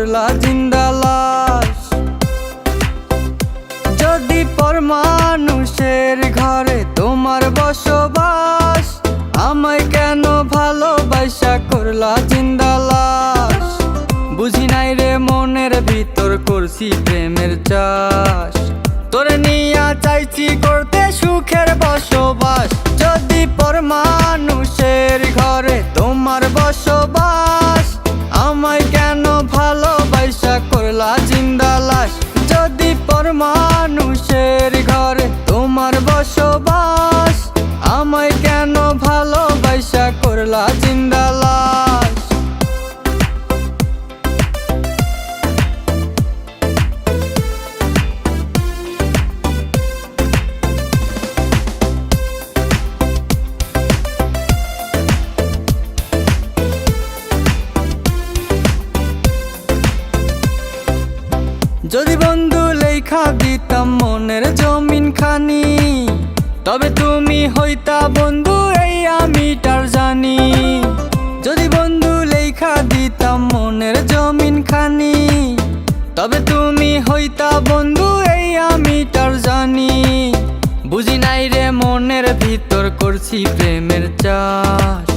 করলা জিন্দা লাশ। যদি পর মানুষের ঘরে তোমার বসবাস, আমায় কেন ভালোবাসা করলা জিন্দা লাশ। বুঝি নাই রে মনের ভিতর করছি প্রেমের চাষ, তোরে নিয়া চাইছি করতে সুখের বসবাস। যদি পর মানুষের ঘরে তোমার বসবাস, আমায় কেন ভালোবাসা করলা জিন্দা লাশ। যদি পর মানুষের ঘরে তোমার বসবাস, আমায় কেন ভালোবাসা করলা জিন্দা লাশ। যদি বন্ধু লেখা দিতাম মনের জমিন খানি, তবে তুমি হইতা বন্ধু এই আমি তার জানি। যদি বন্ধু লেখা দিতাম মনের জমিন খানি, তবে তুমি হইতা বন্ধু এই আমি তার জানি। বুঝি নাই রে মনের ভিতর করছি প্রেমের চাষ,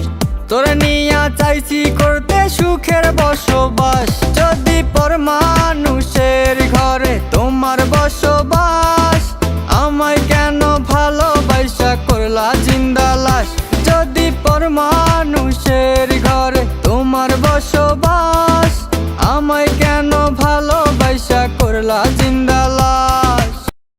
তোরে নিয়া চাইছি করতে সুখের বসবাস। যদি পর মানুষের ঘরে তোমার বসবাস, আমায় কেন ভালোবাসা করলা জিন্দা লাশ। যদি পর মানুষের ঘরে তোমার বসবাস, আমায় কেন ভালোবাসা করলা জিন্দা